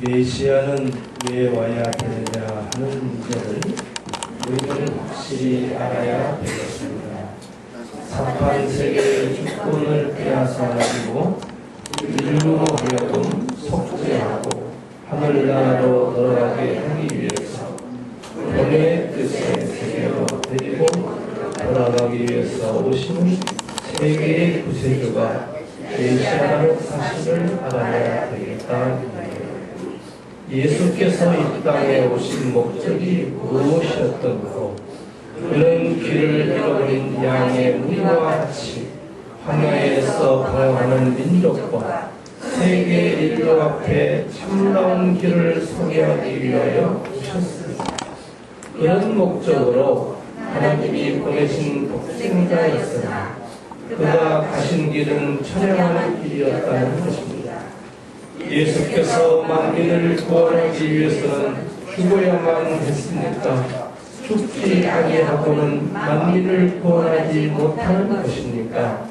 메시아는 왜 와야 되느냐 하는 문제를 우리는 확실히 알아야 되겠습니다. 사탄 세계의 주권을 빼앗아 가지고 인류로 하여금 속죄하고 하늘나라로 들어가게 하기 위해서 본의 뜻의 세계로 데리고 돌아가기 위해서 오신 세계의 구세주가 메시아라는 사실을 알아야 되겠다. 예수께서 이 땅에 오신 목적이 무엇이었던고, 그는 길을 잃어버린 양의 무리와 같이 황야에서 방황하는 민족과 세계 인류 앞에 참다운 길을 소개하기 위하여 오셨습니다. 그런 목적으로 하나님이 보내신 독생자였으나 그가 가신 길은 처량한 길이었다는 것입니다. 예수께서 만민을 구원하기 위해서는 죽어야만 했습니까? 죽지 아니하고는 만민을 구원하지 못하는 것입니까?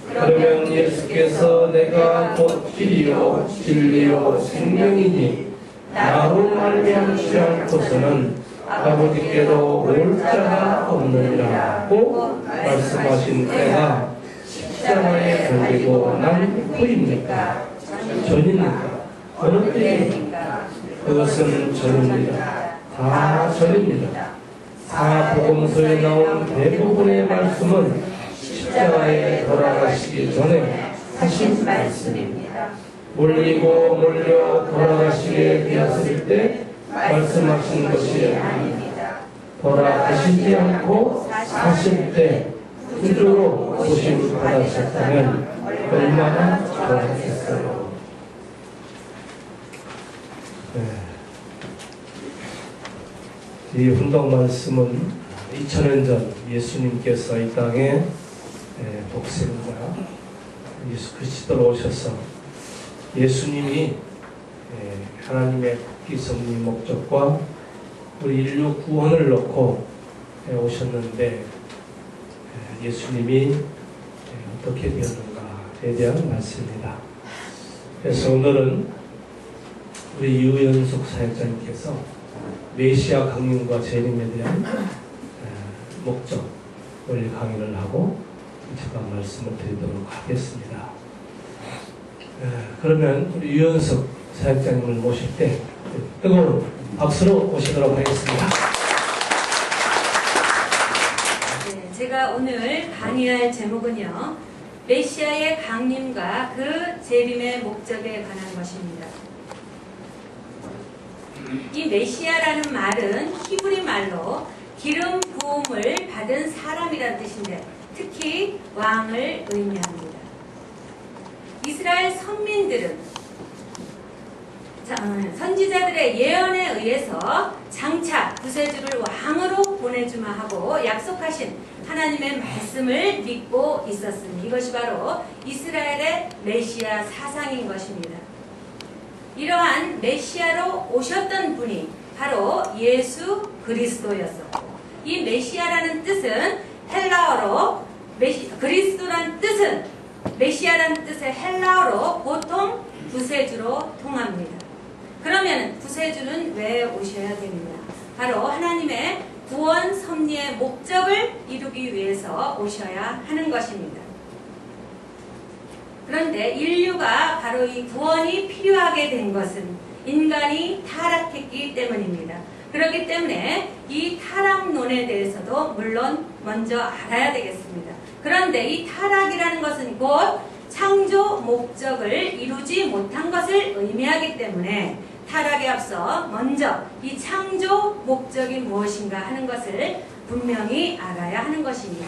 그러면 예수께서 내가 곧 길이요 진리요 생명이니 나로 말미암지 않고서는 아버지께로 올 자가 없느니라고 말씀하신 때가 십자가에 걸리고 난 후입니까? 전입니까? 어느 때입니까? 그것은 전입니다. 다 전입니다. 사복음서에 나온 대부분의 말씀은 십자가에 돌아가시기 전에 하신 말씀입니다. 몰리고 몰려 돌아가시게 되었을 때 말씀하신 것이 아닙니다. 돌아가시지 않고 사실 때 구주로 부심 받으셨다면 얼마나 좋았겠어요. 이 훈독 말씀은 2000년 전 예수님께서 이 땅에 독생자 예수 그리스도로 오셔서 예수님이 하나님의 국기 섭리 목적과 우리 인류 구원을 놓고 오셨는데 예수님이 어떻게 되었는가에 대한 말씀입니다. 그래서 오늘은 우리 유연숙 사역자님께서 메시아 강림과 재림에 대한 목적을 강의를 하고 제가 말씀을 드리도록 하겠습니다. 그러면 우리 유연숙 사역자님을 모실 때 뜨거운 박수로 모시도록 하겠습니다. 네, 제가 오늘 강의할 제목은요, 메시아의 강림과 그 재림의 목적에 관한 것입니다. 이 메시아라는 말은 히브리 말로 기름 부음을 받은 사람이라는 뜻인데 특히 왕을 의미합니다. 이스라엘 선민들은 선지자들의 예언에 의해서 장차 구세주를 왕으로 보내주마 하고 약속하신 하나님의 말씀을 믿고 있었으니 이것이 바로 이스라엘의 메시아 사상인 것입니다. 이러한 메시아로 오셨던 분이 바로 예수 그리스도였었고, 이 메시아라는 뜻은 헬라어로 그리스도란 뜻은 메시아라는 뜻의 헬라어로 보통 구세주로 통합니다. 그러면 구세주는 왜 오셔야 됩니까? 바로 하나님의 구원 섭리의 목적을 이루기 위해서 오셔야 하는 것입니다. 그런데 인류가 바로 이 구원이 필요하게 된 것은 인간이 타락했기 때문입니다. 그렇기 때문에 이 타락론에 대해서도 물론 먼저 알아야 되겠습니다. 그런데 이 타락이라는 것은 곧 창조 목적을 이루지 못한 것을 의미하기 때문에 타락에 앞서 먼저 이 창조 목적이 무엇인가 하는 것을 분명히 알아야 하는 것입니다.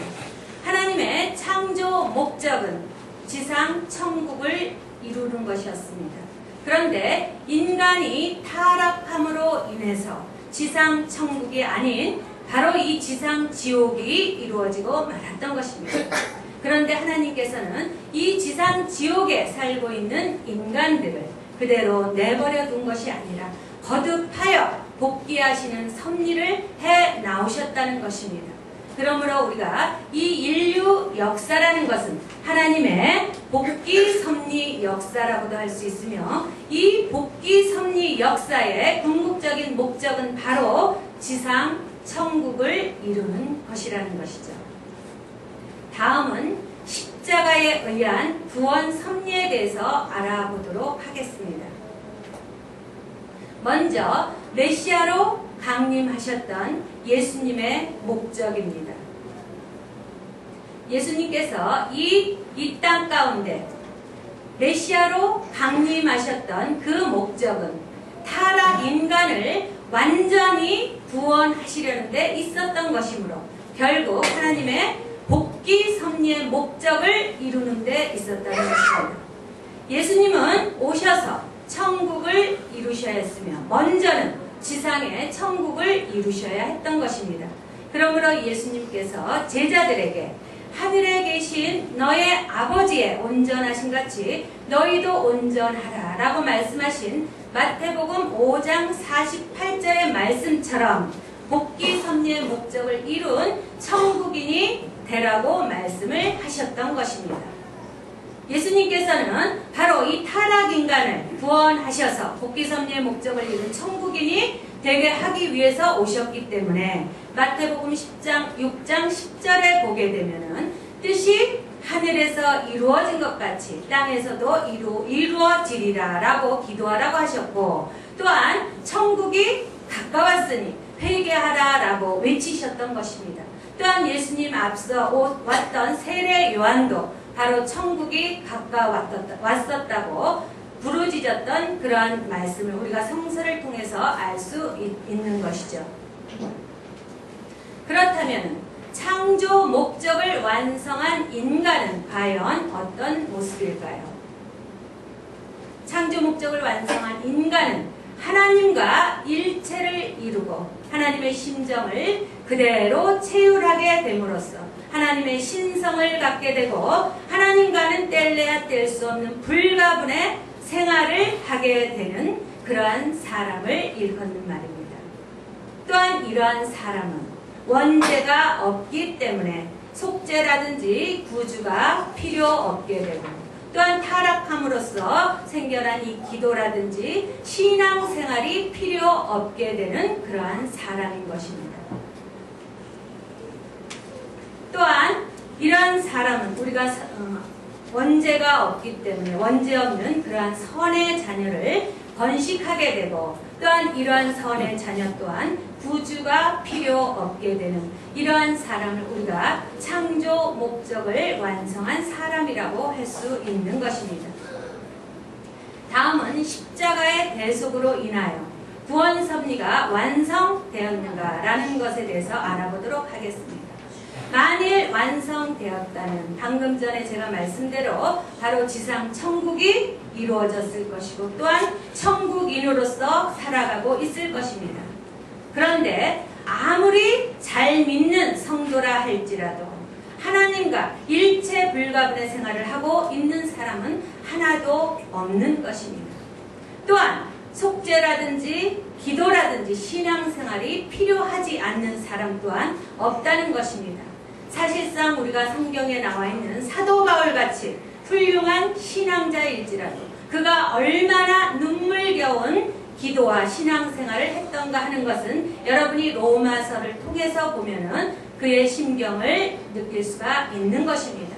하나님의 창조 목적은 지상 천국을 이루는 것이었습니다. 그런데 인간이 타락함으로 인해서 지상 천국이 아닌 바로 이 지상 지옥이 이루어지고 말았던 것입니다. 그런데 하나님께서는 이 지상 지옥에 살고 있는 인간들을 그대로 내버려 둔 것이 아니라 거듭하여 복귀하시는 섭리를 해 나오셨다는 것입니다. 그러므로 우리가 이 인류 역사라는 것은 하나님의 복귀 섭리 역사라고도 할 수 있으며, 이 복귀 섭리 역사의 궁극적인 목적은 바로 지상 천국을 이루는 것이라는 것이죠. 다음은 십자가에 의한 구원 섭리에 대해서 알아보도록 하겠습니다. 먼저 메시아로 강림하셨던 예수님의 목적입니다. 예수님께서 이 땅 가운데 메시아로 강림하셨던 그 목적은 타락 인간을 완전히 구원하시려는 데 있었던 것이므로 결국 하나님의 복귀 섭리의 목적을 이루는 데 있었다는 것입니다. 예수님은 오셔서 천국을 이루셔야 했으며 먼저는 지상의 천국을 이루셔야 했던 것입니다. 그러므로 예수님께서 제자들에게 하늘에 계신 너의 아버지의 온전하신 같이 너희도 온전하라 라고 말씀하신 마태복음 5장 48절의 말씀처럼 복귀 섭리의 목적을 이룬 천국인이 되라고 말씀을 하셨던 것입니다. 예수님께서는 바로 이 타락 인간을 구원하셔서 복귀 섭리의 목적을 이룬 천국인이 되게 하기 위해서 오셨기 때문에 마태복음 6장 10절에 보게 되면은 뜻이 하늘에서 이루어진 것 같이 땅에서도 이루어지리라 라고 기도하라고 하셨고, 또한 천국이 가까웠으니 회개하라 라고 외치셨던 것입니다. 또한 예수님 앞서 왔던 세례 요한도 바로 천국이 가까웠었다고 부르짖었던 그러한 말씀을 우리가 성서를 통해서 알 수 있는 것이죠. 그렇다면 창조 목적을 완성한 인간은 과연 어떤 모습일까요? 창조 목적을 완성한 인간은 하나님과 일체를 이루고 하나님의 심정을 그대로 체휼하게 됨으로써 하나님의 신성을 갖게 되고 하나님과는 뗄래야 뗄 수 없는 불가분의 생활을 하게 되는 그러한 사람을 일컫는 말입니다. 또한 이러한 사람은 원죄가 없기 때문에 속죄라든지 구주가 필요 없게 되고, 또한 타락함으로써 생겨난 이 기도라든지 신앙생활이 필요 없게 되는 그러한 사람인 것입니다. 또한 이러한 사람은 우리가 원죄가 없기 때문에 원죄 없는 그러한 선의 자녀를 번식하게 되고, 또한 이러한 선의 자녀 또한 구주가 필요 없게 되는 이러한 사람을 우리가 창조 목적을 완성한 사람이라고 할 수 있는 것입니다. 다음은 십자가의 대속으로 인하여 구원 섭리가 완성되었는가라는 것에 대해서 알아보도록 하겠습니다. 만일 완성되었다면 방금 전에 제가 말씀대로 바로 지상 천국이 이루어졌을 것이고, 또한 천국인으로서 살아가고 있을 것입니다. 그런데 아무리 잘 믿는 성도라 할지라도 하나님과 일체 불가분의 생활을 하고 있는 사람은 하나도 없는 것입니다. 또한 속죄라든지 기도라든지 신앙생활이 필요하지 않는 사람 또한 없다는 것입니다. 사실상 우리가 성경에 나와 있는 사도 바울같이 훌륭한 신앙자일지라도 그가 얼마나 눈물겨운 기도와 신앙생활을 했던가 하는 것은 여러분이 로마서를 통해서 보면은 그의 심경을 느낄 수가 있는 것입니다.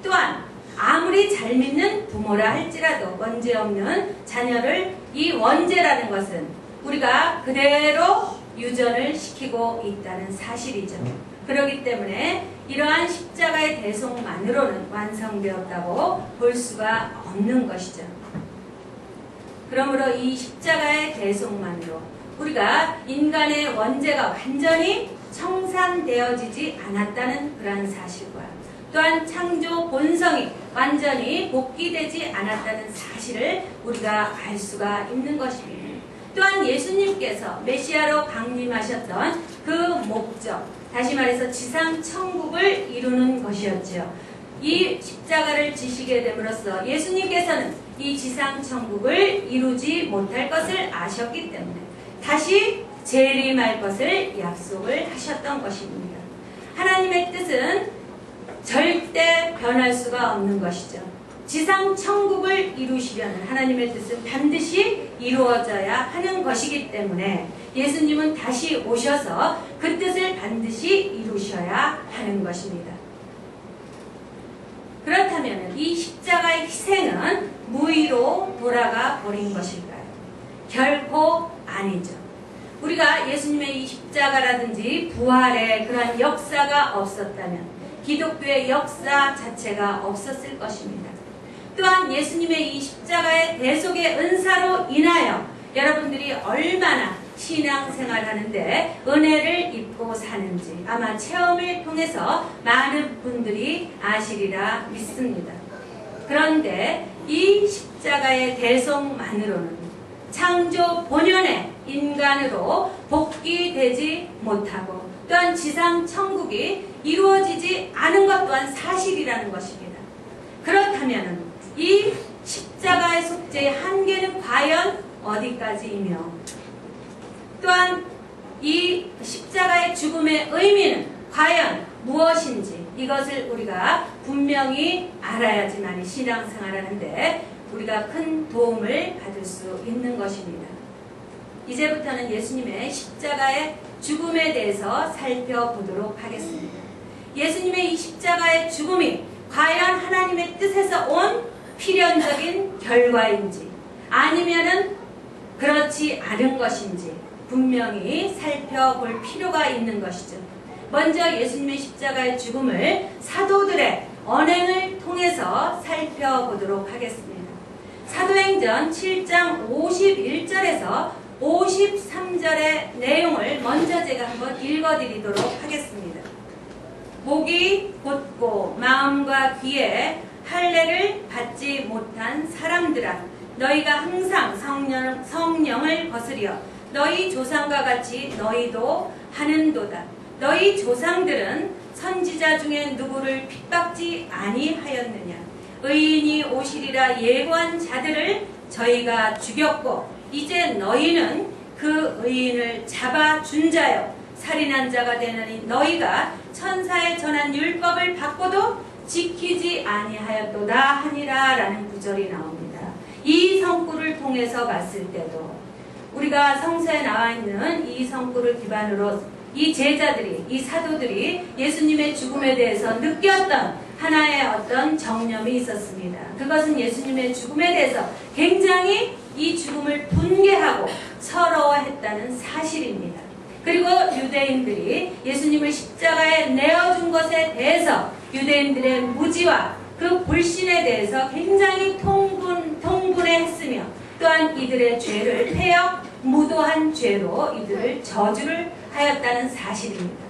또한 아무리 잘 믿는 부모라 할지라도 원죄 없는 자녀를, 이 원죄라는 것은 우리가 그대로 유전을 시키고 있다는 사실이죠. 그렇기 때문에 이러한 십자가의 대속만으로는 완성되었다고 볼 수가 없는 것이죠. 그러므로 이 십자가의 대속만으로 우리가 인간의 원죄가 완전히 청산되어지지 않았다는 그런 사실과, 또한 창조 본성이 완전히 복귀되지 않았다는 사실을 우리가 알 수가 있는 것입니다. 또한 예수님께서 메시아로 강림하셨던 그 목적, 다시 말해서 지상 천국을 이루는 것이었죠. 이 십자가를 지시게 됨으로써 예수님께서는 이 지상 천국을 이루지 못할 것을 아셨기 때문에 다시 재림할 것을 약속을 하셨던 것입니다. 하나님의 뜻은 절대 변할 수가 없는 것이죠. 지상 천국을 이루시려는 하나님의 뜻은 반드시 이루어져야 하는 것이기 때문에 예수님은 다시 오셔서 그 뜻을 반드시 이루셔야 하는 것입니다. 그렇다면 이 십자가의 희생은 무의로 돌아가 버린 것일까요? 결코 아니죠. 우리가 예수님의 이 십자가라든지 부활의 그러한 역사가 없었다면 기독교의 역사 자체가 없었을 것입니다. 또한 예수님의 이 십자가의 대속의 은사로 인하여 여러분들이 얼마나 신앙생활하는데 은혜를 입고 사는지 아마 체험을 통해서 많은 분들이 아시리라 믿습니다. 그런데 이 십자가의 대속만으로는 창조 본연의 인간으로 복귀되지 못하고 또한 지상 천국이 이루어지지 않은 것 또한 사실이라는 것입니다. 그렇다면 이 십자가의 속죄의 한계는 과연 어디까지이며 또한 이 십자가의 죽음의 의미는 과연 무엇인지 이것을 우리가 분명히 알아야지만 신앙생활하는데 우리가 큰 도움을 받을 수 있는 것입니다. 이제부터는 예수님의 십자가의 죽음에 대해서 살펴보도록 하겠습니다. 예수님의 이 십자가의 죽음이 과연 하나님의 뜻에서 온 필연적인 결과인지 아니면은 그렇지 않은 것인지 분명히 살펴볼 필요가 있는 것이죠. 먼저 예수님의 십자가의 죽음을 사도들의 언행을 통해서 살펴보도록 하겠습니다. 사도행전 7장 51절에서 53절의 내용을 먼저 제가 한번 읽어드리도록 하겠습니다. 목이 곧고 마음과 귀에 할례를 받지 못한 사람들아, 너희가 항상 성령을 거스려 너희 조상과 같이 너희도 하는도다. 너희 조상들은 선지자 중에 누구를 핍박지 아니하였느냐? 의인이 오시리라 예고한 자들을 저희가 죽였고 이제 너희는 그 의인을 잡아준 자요 살인한 자가 되느니 너희가 천사에 전한 율법을 받고도 지키지 아니하였도다 하니라 라는 구절이 나옵니다. 이 성구를 통해서 봤을 때도 우리가 성서에 나와 있는 이 성구를 기반으로 이 제자들이, 이 사도들이 예수님의 죽음에 대해서 느꼈던 하나의 어떤 정념이 있었습니다. 그것은 예수님의 죽음에 대해서 굉장히 이 죽음을 분개하고 서러워했다는 사실입니다. 그리고 유대인들이 예수님을 십자가에 내어준 것에 대해서 유대인들의 무지와 그 불신에 대해서 굉장히 통분해했으며 또한 이들의 죄를 폐역 무도한 죄로 이들을 저주를 하였다는 사실입니다.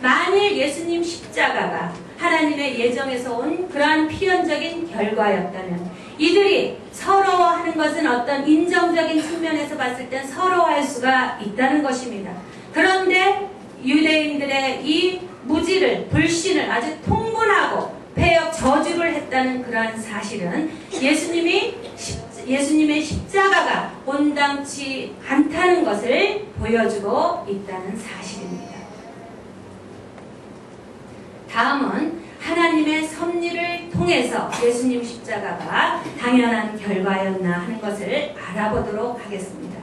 만일 예수님 십자가가 하나님의 예정에서 온 그러한 필연적인 결과였다면 이들이 서러워하는 것은 어떤 인정적인 측면에서 봤을 땐 서러워할 수가 있다는 것입니다. 그런데 유대인들의 이 무지를 불신을 아주 통분하고 폐역 저주를 했다는 그러한 사실은 예수님의 십자가가 온당치 않다는 것을 보여주고 있다는 사실입니다. 다음은 하나님의 섭리를 통해서 예수님 십자가가 당연한 결과였나 하는 것을 알아보도록 하겠습니다.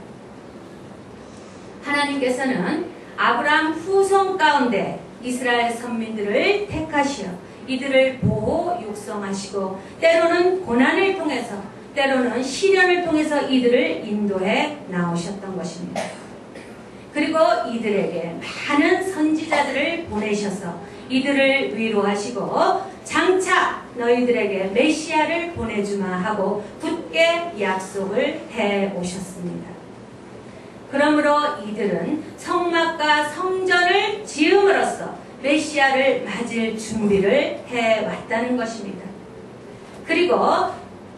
하나님께서는 아브라함 후손 가운데 이스라엘 선민들을 택하시어 이들을 보호 육성하시고 때로는 고난을 통해서 때로는 시련을 통해서 이들을 인도해 나오셨던 것입니다. 그리고 이들에게 많은 선지자들을 보내셔서 이들을 위로하시고 장차 너희들에게 메시아를 보내주마 하고 굳게 약속을 해 오셨습니다. 그러므로 이들은 성막과 성전을 지음으로써 메시아를 맞을 준비를 해왔다는 것입니다. 그리고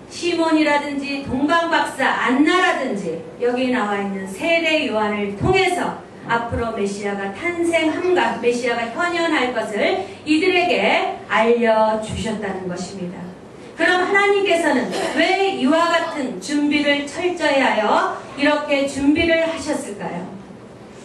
시몬이라든지 동방박사 안나라든지 여기 나와 있는 세례 요한을 통해서 앞으로 메시아가 탄생함과 메시아가 현현할 것을 이들에게 알려주셨다는 것입니다. 그럼 하나님께서는 왜 이와 같은 준비를 철저히 하여 이렇게 준비를 하셨을까요?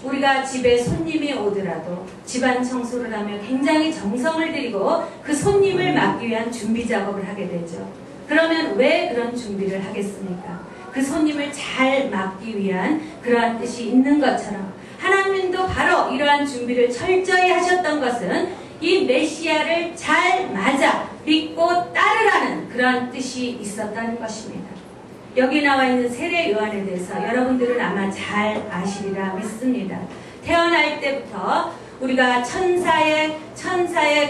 우리가 집에 손님이 오더라도 집안 청소를 하며 굉장히 정성을 들이고 그 손님을 맞기 위한 준비 작업을 하게 되죠. 그러면 왜 그런 준비를 하겠습니까? 그 손님을 잘 맞기 위한 그러한 뜻이 있는 것처럼 하나님도 바로 이러한 준비를 철저히 하셨던 것은 이 메시아를 잘 맞아 믿고 따르라는 그러한 뜻이 있었다는 것입니다. 여기 나와 있는 세례 요한에 대해서 여러분들은 아마 잘 아시리라 믿습니다. 태어날 때부터 우리가 천사의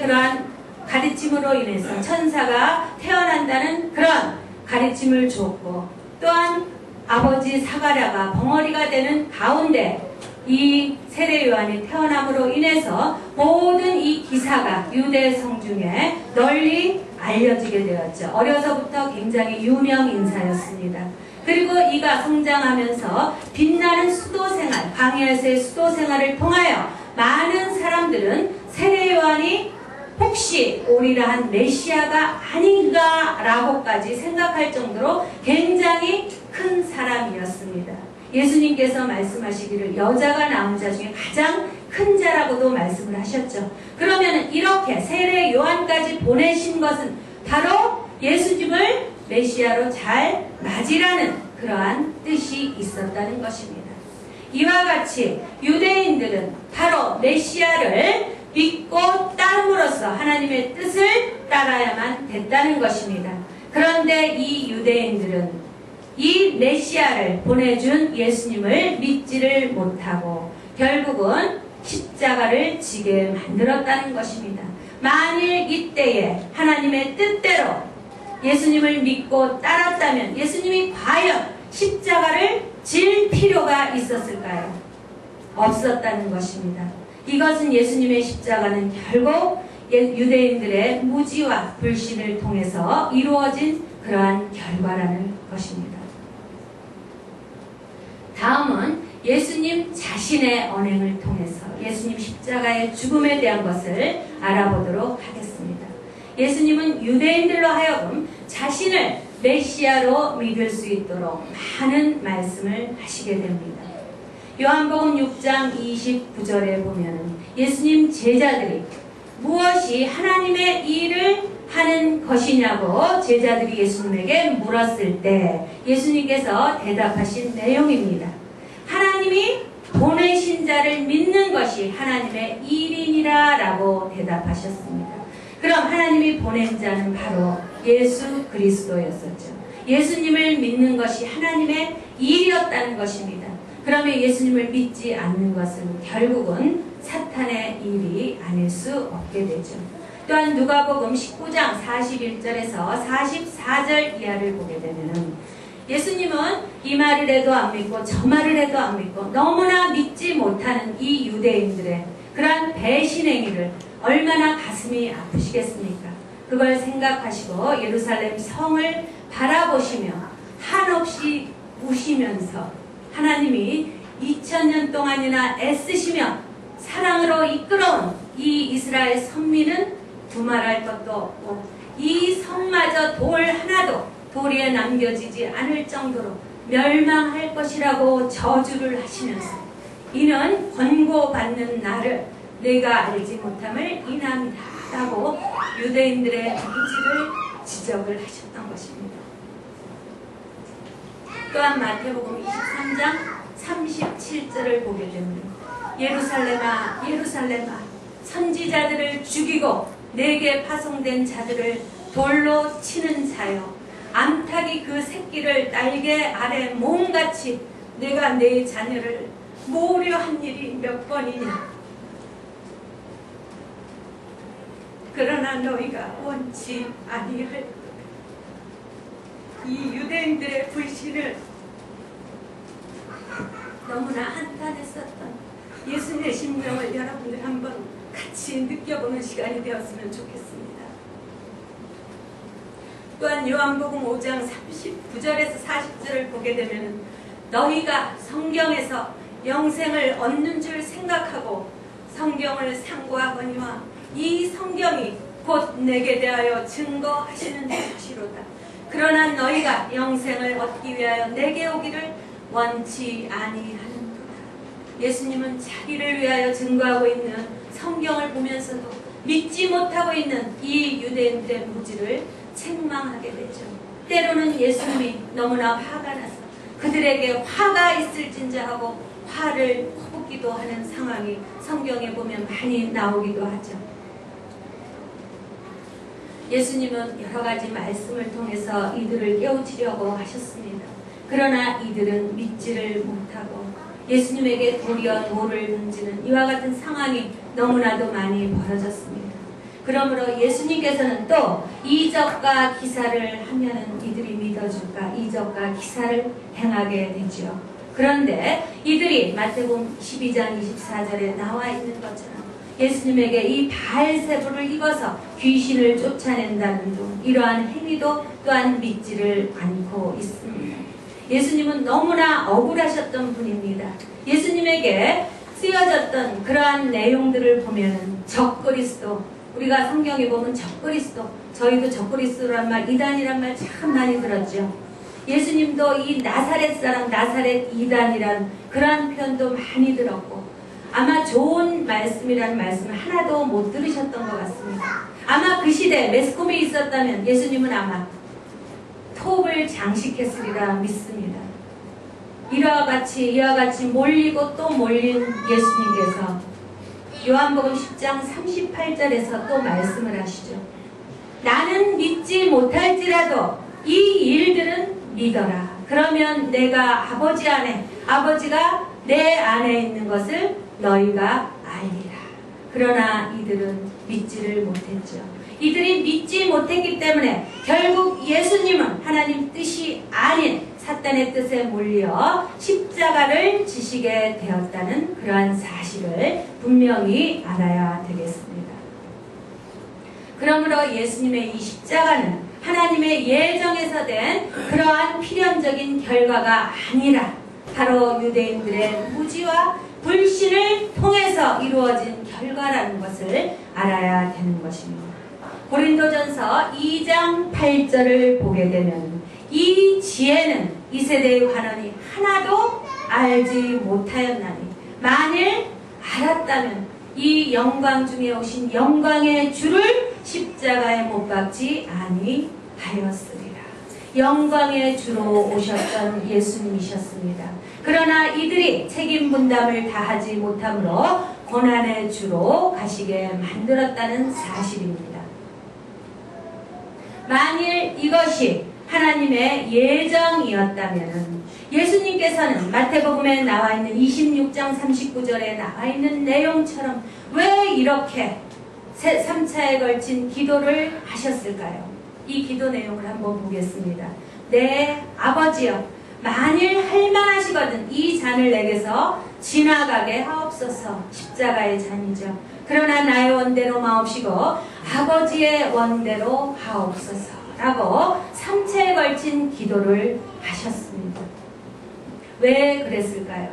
그러한 가르침으로 인해서 천사가 태어난다는 그런 가르침을 줬고, 또한 아버지 사가랴가 벙어리가 되는 가운데 이 세례 요한이 태어남으로 인해서 모든 이 기사가 유대 성중에 널리 알려지게 되었죠. 어려서부터 굉장히 유명 인사였습니다. 그리고 이가 성장하면서 빛나는 수도생활, 광야에서의 수도생활을 통하여 많은 사람들은 세례 요한이 혹시 오리라한 메시아가 아닌가라고까지 생각할 정도로 굉장히 큰 사람이었습니다. 예수님께서 말씀하시기를 여자가 낳은 자 중에 가장 큰 자라고도 말씀을 하셨죠. 그러면 이렇게 세례 요한까지 보내신 것은 바로 예수님을 메시아로 잘 맞이라는 그러한 뜻이 있었다는 것입니다. 이와 같이 유대인들은 바로 메시아를 믿고 따름으로써 하나님의 뜻을 따라야만 됐다는 것입니다. 그런데 이 유대인들은 이 메시아를 보내준 예수님을 믿지를 못하고 결국은 십자가를 지게 만들었다는 것입니다. 만일 이때에 하나님의 뜻대로 예수님을 믿고 따랐다면 예수님이 과연 십자가를 질 필요가 있었을까요? 없었다는 것입니다. 이것은 예수님의 십자가는 결국 유대인들의 무지와 불신을 통해서 이루어진 그러한 결과라는 것입니다. 다음은 예수님 자신의 언행을 통해서 예수님 십자가의 죽음에 대한 것을 알아보도록 하겠습니다. 예수님은 유대인들로 하여금 자신을 메시아로 믿을 수 있도록 많은 말씀을 하시게 됩니다. 요한복음 6장 29절에 보면 예수님 제자들이 무엇이 하나님의 일을 하는 것이냐고 제자들이 예수님에게 물었을 때 예수님께서 대답하신 내용입니다. 하나님이 보내신 자를 믿는 것이 하나님의 일이니라 라고 대답하셨습니다. 그럼 하나님이 보낸 자는 바로 예수 그리스도였었죠. 예수님을 믿는 것이 하나님의 일이었다는 것입니다. 그러면 예수님을 믿지 않는 것은 결국은 사탄의 일이 아닐 수 없게 되죠. 또한 누가복음 19장 41절에서 44절 이하를 보게 되면은 예수님은 이 말을 해도 안 믿고 저 말을 해도 안 믿고 너무나 믿지 못하는 이 유대인들의 그러한 배신 행위를 얼마나 가슴이 아프시겠습니까? 그걸 생각하시고 예루살렘 성을 바라보시며 한없이 우시면서 하나님이 2000년 동안이나 애쓰시며 사랑으로 이끌어온 이 이스라엘 선민은 두말할 것도 없고 이 성마저 돌 하나도 도리에 남겨지지 않을 정도로 멸망할 것이라고 저주를 하시면서 이는 권고받는 나를 내가 알지 못함을 인함이다 라고 유대인들의 무지를 지적을 하셨던 것입니다. 또한 마태복음 23장 37절을 보게 되면 예루살렘아 예루살렘아 선지자들을 죽이고 내게 파송된 자들을 돌로 치는 자여 암탉이 그 새끼를 날개 아래 몸같이 내가 내 자녀를 모려한 일이 몇 번이냐. 그러나 너희가 원치 아니할 이 유대인들의 불신을 너무나 한탄했었던 예수님의 심정을 여러분들 한번 같이 느껴보는 시간이 되었으면 좋겠습니다. 또한 요한복음 5장 39절에서 40절을 보게 되면 너희가 성경에서 영생을 얻는 줄 생각하고 성경을 상고하거니와 이 성경이 곧 내게 대하여 증거하시는 것이로다. 그러나 너희가 영생을 얻기 위하여 내게 오기를 원치 아니하는도다. 예수님은 자기를 위하여 증거하고 있는 성경을 보면서도 믿지 못하고 있는 이 유대인들의 무지를 책망하게 되죠. 때로는 예수님이 너무나 화가 나서 그들에게 화가 있을진자 하고 화를 퍼붓기도 하는 상황이 성경에 보면 많이 나오기도 하죠. 예수님은 여러 가지 말씀을 통해서 이들을 깨우치려고 하셨습니다. 그러나 이들은 믿지를 못하고 예수님에게 도리어 돌을 던지는 이와 같은 상황이 너무나도 많이 벌어졌습니다. 그러므로 예수님께서는 또 이적과 기사를 하면은 이들이 믿어줄까? 이적과 기사를 행하게 되죠. 그런데 이들이 마태복음 12장 24절에 나와 있는 것처럼 예수님에게 이 바알세불을 입어서 귀신을 쫓아낸다는 등 이러한 행위도 또한 믿지를 않고 있습니다. 예수님은 너무나 억울하셨던 분입니다. 예수님에게 쓰여졌던 그러한 내용들을 보면은 적그리스도, 우리가 성경에 보면 적그리스도, 저희도 적그리스도란 말, 이단이란 말 참 많이 들었죠. 예수님도 이 나사렛 사람, 나사렛 이단이란 그러한 표현도 많이 들었고 아마 좋은 말씀이라는 말씀을 하나도 못 들으셨던 것 같습니다. 아마 그 시대에 매스컴이 있었다면 예수님은 아마 톱을 장식했으리라 믿습니다. 이와 같이 몰리고 또 몰린 예수님께서 요한복음 10장 38절에서 또 말씀을 하시죠. 나는 믿지 못할지라도 이 일들은 믿어라. 그러면 내가 아버지 안에, 아버지가 내 안에 있는 것을 너희가 알리라. 그러나 이들은 믿지를 못했죠. 이들이 믿지 못했기 때문에 결국 예수님은 하나님 뜻이 아닌 사탄의 뜻에 몰려 십자가를 지시게 되었다는 그러한 사실을 분명히 알아야 되겠습니다. 그러므로 예수님의 이 십자가는 하나님의 예정에서 된 그러한 필연적인 결과가 아니라 바로 유대인들의 무지와 불신을 통해서 이루어진 결과라는 것을 알아야 되는 것입니다. 고린도전서 2장 8절을 보게 되면 이 지혜는 이 세대의 관원이 하나도 알지 못하였나니 만일 알았다면 이 영광 중에 오신 영광의 주를 십자가에 못 박지 아니하였으리라. 영광의 주로 오셨던 예수님이셨습니다. 그러나 이들이 책임 분담을 다하지 못함으로 고난의 주로 가시게 만들었다는 사실입니다. 만일 이것이 하나님의 예정이었다면 예수님께서는 마태복음에 나와 있는 26장 39절에 나와 있는 내용처럼 왜 이렇게 3차에 걸친 기도를 하셨을까요? 이 기도 내용을 한번 보겠습니다. 내 아버지여, 만일 할만하시거든 이 잔을 내게서 지나가게 하옵소서. 십자가의 잔이죠. 그러나 나의 원대로 마옵시고 아버지의 원대로 하옵소서 라고 3차에 걸친 기도를 하셨습니다. 왜 그랬을까요?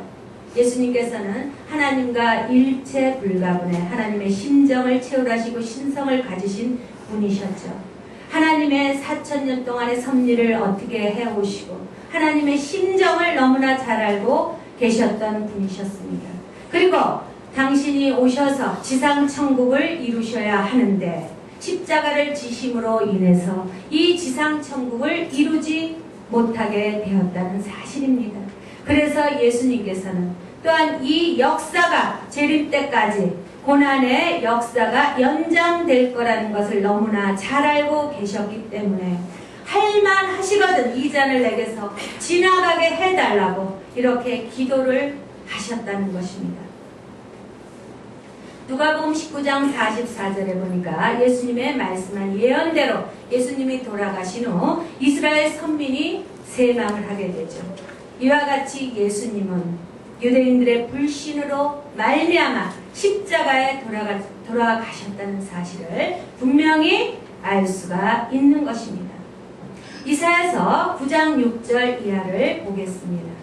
예수님께서는 하나님과 일체 불가분해 하나님의 심정을 체울하시고 신성을 가지신 분이셨죠. 하나님의 4000년 동안의 섭리를 어떻게 해오시고 하나님의 심정을 너무나 잘 알고 계셨던 분이셨습니다. 그리고 당신이 오셔서 지상천국을 이루셔야 하는데 십자가를 지심으로 인해서 이 지상천국을 이루지 못하게 되었다는 사실입니다. 그래서 예수님께서는 또한 이 역사가 재림 때까지 고난의 역사가 연장될 거라는 것을 너무나 잘 알고 계셨기 때문에 할만하시거든 이 잔을 내게서 지나가게 해달라고 이렇게 기도를 하셨다는 것입니다. 누가복음 19장 44절에 보니까 예수님의 말씀한 예언대로 예수님이 돌아가신 후 이스라엘 선민이 세망을 하게 되죠. 이와 같이 예수님은 유대인들의 불신으로 말미암아 십자가에 돌아가셨다는 사실을 분명히 알 수가 있는 것입니다. 이사야서 9장 6절 이하를 보겠습니다.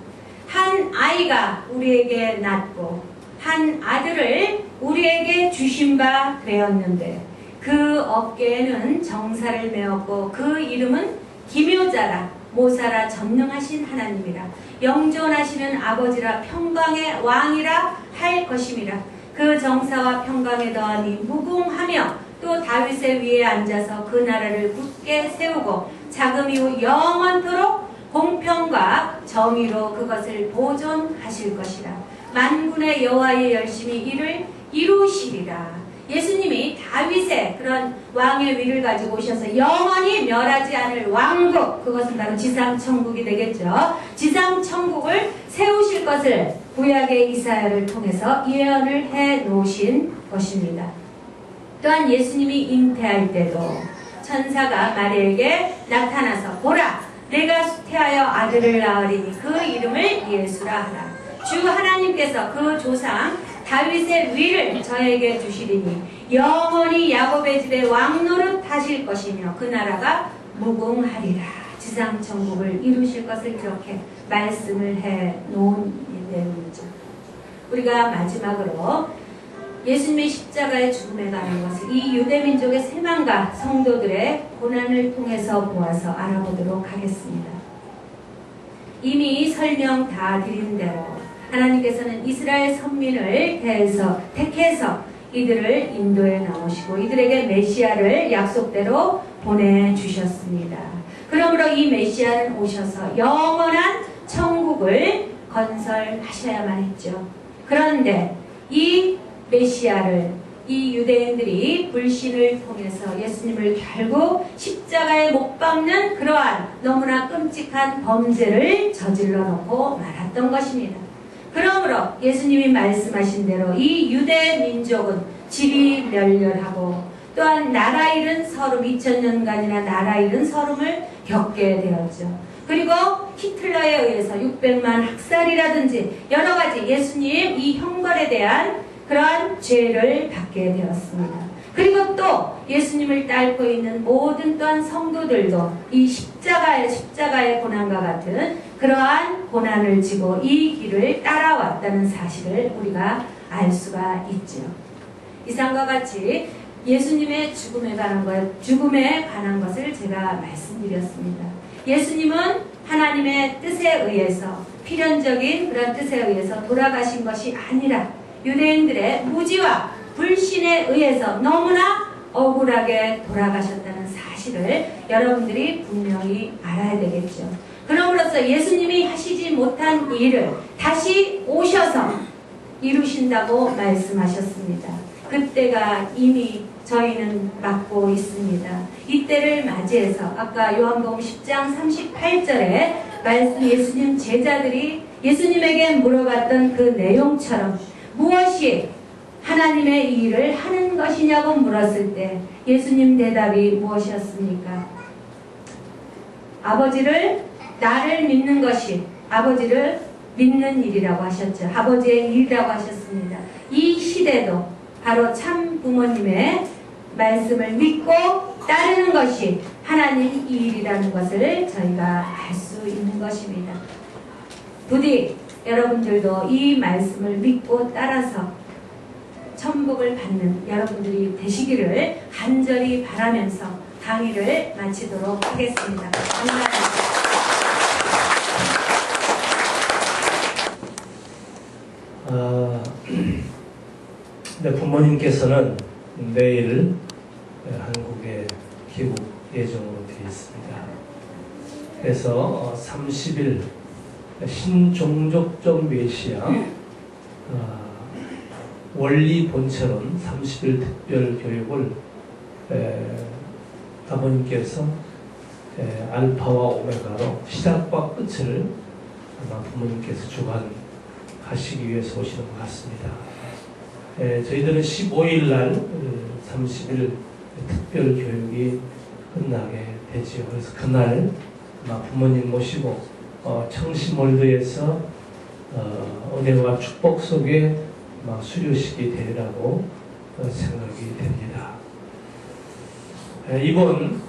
한 아이가 우리에게 낳고 한 아들을 우리에게 주신 바 되었는데 그 어깨에는 정사를 메었고 그 이름은 기묘자라 모사라 전능하신 하나님이라 영존하시는 아버지라 평강의 왕이라 할 것임이라. 그 정사와 평강에 더하니 무궁하며 또 다윗의 위에 앉아서 그 나라를 굳게 세우고 자금 이후 영원토록 공평과 정의로 그것을 보존하실 것이라. 만군의 여호와의 열심히 이를 이루시리라. 예수님이 다윗의 그런 왕의 위를 가지고 오셔서 영원히 멸하지 않을 왕국, 그것은 바로 지상천국이 되겠죠. 지상천국을 세우실 것을 구약의 이사야를 통해서 예언을 해 놓으신 것입니다. 또한 예수님이 잉태할 때도 천사가 마리아에게 나타나서 보라, 내가 수태하여 아들을 낳으리니 그 이름을 예수라 하라. 주 하나님께서 그 조상 다윗의 위를 저에게 주시리니 영원히 야곱의 집에 왕노릇 하실 것이며 그 나라가 무궁하리라. 지상천국을 이루실 것을 이렇게 말씀을 해 놓은 내용이죠. 우리가 마지막으로 예수님의 십자가의 죽음에 관한 것을 이 유대민족의 세만과 성도들의 고난을 통해서 보아서 알아보도록 하겠습니다. 이미 설명 다 드린 대로 하나님께서는 이스라엘 선민을 택해서 이들을 인도에 나오시고 이들에게 메시아를 약속대로 보내주셨습니다. 그러므로 이 메시아는 오셔서 영원한 천국을 건설하셔야만 했죠. 그런데 이 메시아를 이 유대인들이 불신을 통해서 예수님을 결국 십자가에 못 박는 그러한 너무나 끔찍한 범죄를 저질러 놓고 말았던 것입니다. 그러므로 예수님이 말씀하신 대로 이 유대 민족은 질이 멸렬하고 또한 나라 잃은 서름, 2000년간이나 나라 잃은 서름을 겪게 되었죠. 그리고 히틀러에 의해서 600만 학살이라든지 여러 가지 예수님 이 형벌에 대한 그러한 죄를 받게 되었습니다. 그리고 또 예수님을 따르고 있는 모든 또한 성도들도 이 십자가의 고난과 같은 그러한 고난을 지고 이 길을 따라왔다는 사실을 우리가 알 수가 있죠. 이상과 같이 예수님의 죽음에 관한 것을 제가 말씀드렸습니다. 예수님은 하나님의 뜻에 의해서 필연적인 그런 뜻에 의해서 돌아가신 것이 아니라 유대인들의 무지와 불신에 의해서 너무나 억울하게 돌아가셨다는 사실을 여러분들이 분명히 알아야 되겠죠. 그럼으로써 예수님이 하시지 못한 일을 다시 오셔서 이루신다고 말씀하셨습니다. 그때가 이미 저희는 맞고 있습니다. 이때를 맞이해서 아까 요한복음 10장 38절에 말씀 예수님 제자들이 예수님에게 물어봤던 그 내용처럼 무엇이 하나님의 이 일을 하는 것이냐고 물었을 때 예수님 대답이 무엇이었습니까? 나를 믿는 것이 아버지를 믿는 일이라고 하셨죠. 아버지의 일이라고 하셨습니다. 이 시대도 바로 참 부모님의 말씀을 믿고 따르는 것이 하나님 이 일이라는 것을 저희가 알 수 있는 것입니다. 부디 여러분들도 이 말씀을 믿고 따라서 천국을 받는 여러분들이 되시기를 간절히 바라면서 강의를 마치도록 하겠습니다. 감사합니다. 부모님께서는 내일 한국에 귀국 예정으로 되어 있습니다. 그래서 30일 신종족적 메시아 원리 본체론 30일 특별 교육을 아버님께서 알파와 오메가로 시작과 끝을 아마 부모님께서 주관하시기 위해서 오시는 것 같습니다. 저희들은 15일 날 30일 특별 교육이 끝나게 되지요. 그래서 그날 아마 부모님 모시고 청심월드에서 은혜와 축복 속에 수료식이 되리라고 생각이 됩니다. 이번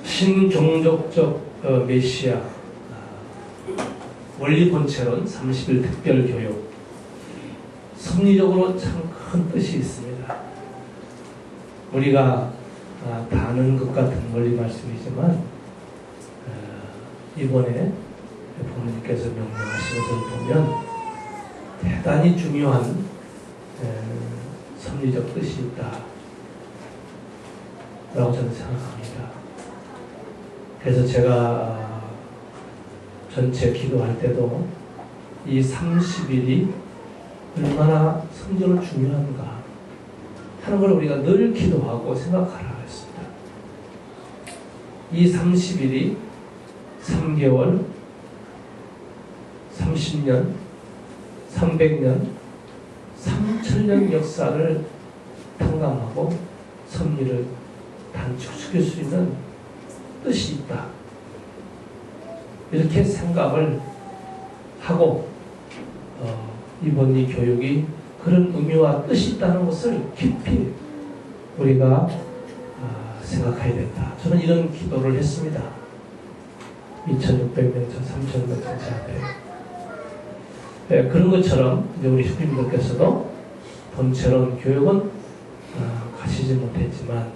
신종족적 메시아 원리본체론 30일 특별교육 섭리적으로 참 큰 뜻이 있습니다. 우리가 다 아는 것 같은 원리 말씀이지만 이번에 부모님께서 명령하신 것을 보면 대단히 중요한 섭리적 뜻이 있다 라고 저는 생각합니다. 그래서 제가 전체 기도할 때도 이 30일이 얼마나 성적으로 중요한가 하는 걸 우리가 늘 기도하고 생각하라 했습니다. 이 30일이 3개월, 30년, 300년, 3000년 역사를 탕감하고 섭리를 단축시킬 수 있는 뜻이 있다. 이렇게 생각을 하고 이번 이 교육이 그런 의미와 뜻이 있다는 것을 깊이 우리가 생각해야 된다. 저는 이런 기도를 했습니다. 2600명, 3000명 전체 앞에. 네, 그런 것처럼 이제 우리 주님들께서도 본체론 교육은 가시지 못했지만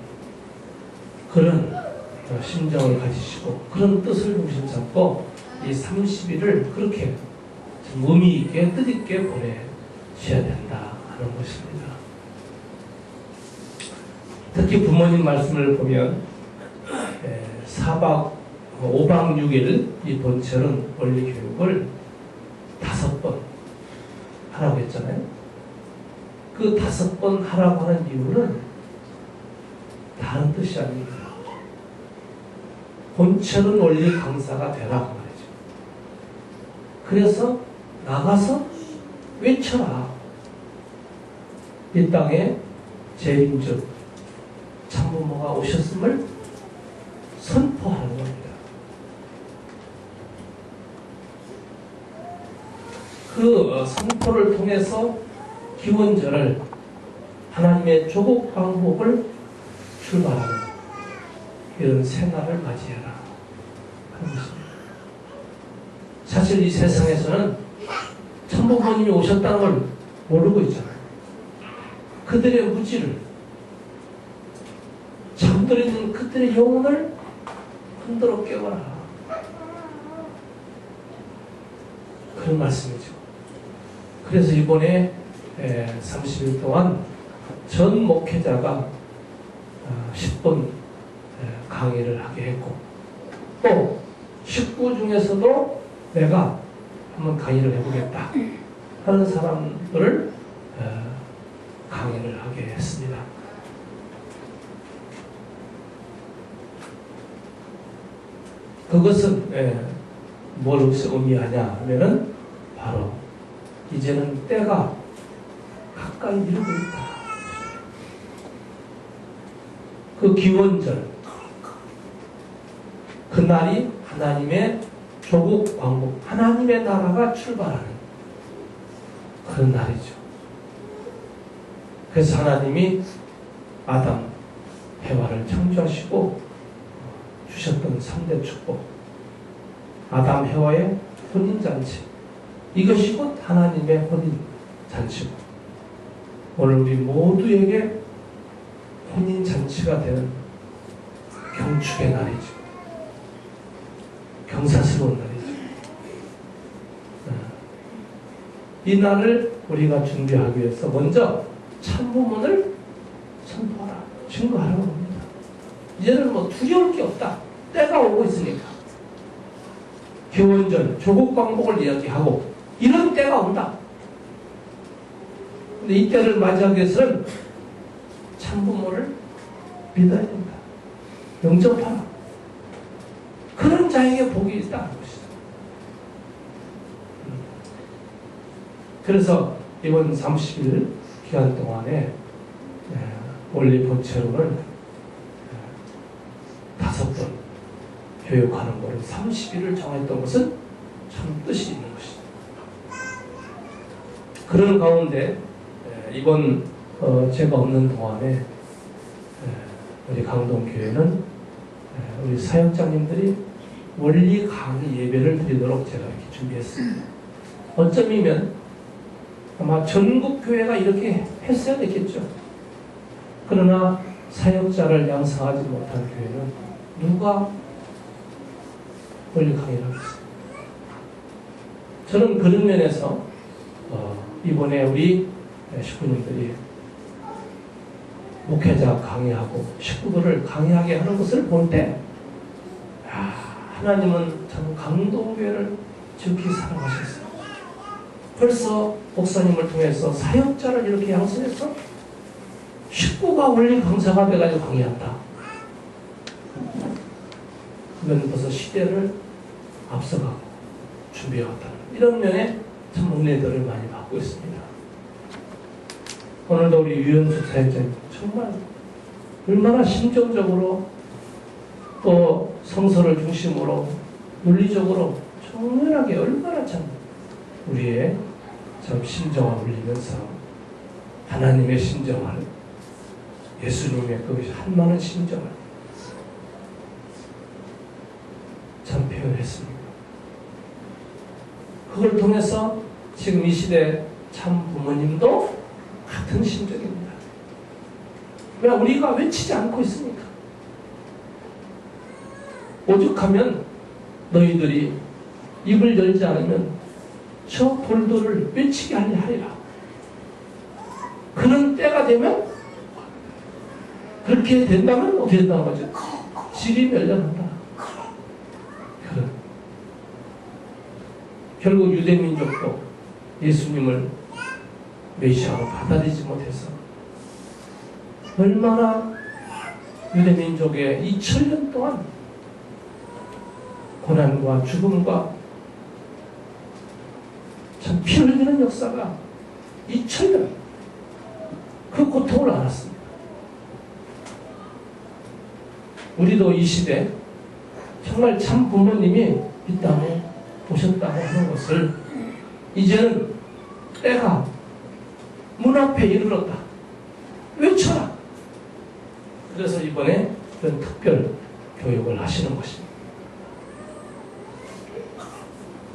그런 심정을 가지시고 그런 뜻을 중심 잡고 이 30일을 그렇게 좀 의미 있게 뜻있게 보내셔야 된다 하는 것입니다. 특히 부모님 말씀을 보면 4박 5박 6일 이 본체론 원리 교육을 5번 하라고 했잖아요. 그 5번 하라고 하는 이유는 다른 뜻이 아닙니다. 본체론 원리 강사가 되라고 말이죠. 그래서 나가서 외쳐라. 이 땅에 재림주 참부모가 오셨음을 선포하는 겁니다. 그 선포를 통해서 기원절을 하나님의 조국 방복을 출발하는 이런 새날을 맞이해라 하는 것입니다. 사실 이 세상에서는 참부모님이 오셨다는 걸 모르고 있잖아요. 그들의 무지를 잠들어 있는 그들의 영혼을 흔들어 깨워라. 그런 말씀이죠. 그래서 이번에 30일 동안 전 목회자가 10분 강의를 하게 했고 또 식구 중에서도 내가 한번 강의를 해보겠다 하는 사람들을 강의를 하게 했습니다. 그것은 뭘 의미하냐 하면은 바로 이제는 때가 가까이 이르고 있다. 그 기원절 그날이 하나님의 조국 왕국 하나님의 나라가 출발하는 그런 날이죠. 그래서 하나님이 아담 해와를 창조하시고 주셨던 3대 축복 아담 해와의 혼인잔치 이것이 곧 하나님의 혼인잔치고 오늘 우리 모두에게 혼인잔치가 되는 경축의 날이죠. 경사스러운 날이죠. 이 날을 우리가 준비하기 위해서 먼저 참부문을 선포하라, 증거하라고 합니다. 이제는 뭐 두려울 게 없다. 때가 오고 있으니까. 교원전, 조국 광복을 이야기하고 이런 때가 온다. 근데 이 때를 맞이하기 위해서는 참부모를 믿어야 된다. 영접하라. 그런 자에게 복이 있다는 것이죠. 그래서 이번 30일 기간 동안에 원리 본체론을 5번 교육하는 것을 30일을 정했던 것은 참 뜻이 있는 것이죠. 그런 가운데 이번 제가 없는 동안에 우리 강동교회는 우리 사역자님들이 원리 강의 예배를 드리도록 제가 이렇게 준비했습니다. 어쩌면 아마 전국 교회가 이렇게 했어야 됐겠죠. 그러나 사역자를 양성하지 못한 교회는 누가 원리 강의를 하고 있습니다. 저는 그런 면에서 이번에 우리 식구님들이 목회자 강의하고 식구들을 강의하게 하는 것을 볼 때 하나님은 참 강동교회를 지극히 사랑하셨어요. 벌써 목사님을 통해서 사역자를 이렇게 양성해서 식구가 원리 강사가 돼가지고 강의한다. 그건 벌써 시대를 앞서가고 준비해왔다는 이런 면에 참 은혜들을 많이 받고 있습니다. 오늘도 우리 유현숙 사역자님 정말 얼마나 심정적으로 또 성서를 중심으로 논리적으로 정연하게 얼마나 참 우리의 참 심정을 울리면서 하나님의 심정을 예수님의 그 한많은 심정을 참 표현했습니다. 그걸 통해서 지금 이 시대 참 부모님도 같은 심정입니다. 왜 우리가 외치지 않고 있습니까? 오죽하면 너희들이 입을 열지 않으면 저 돌들을 외치게 하리라. 그런 때가 되면 그렇게 된다면 어떻게 된다는 거죠? 질이 멸련한다. 결국 유대민족도 예수님을 메시아로 받아들이지 못해서 얼마나 유대민족의 2000년 동안 고난과 죽음과 참 피 흘리는 역사가 2000년 그 고통을 알았습니다. 우리도 이 시대 정말 참 부모님이 이 땅에 오셨다고 하는 것을 이제는 때가 문 앞에 이르렀다. 외쳐라. 그래서 이번에 그런 특별 교육을 하시는 것입니다.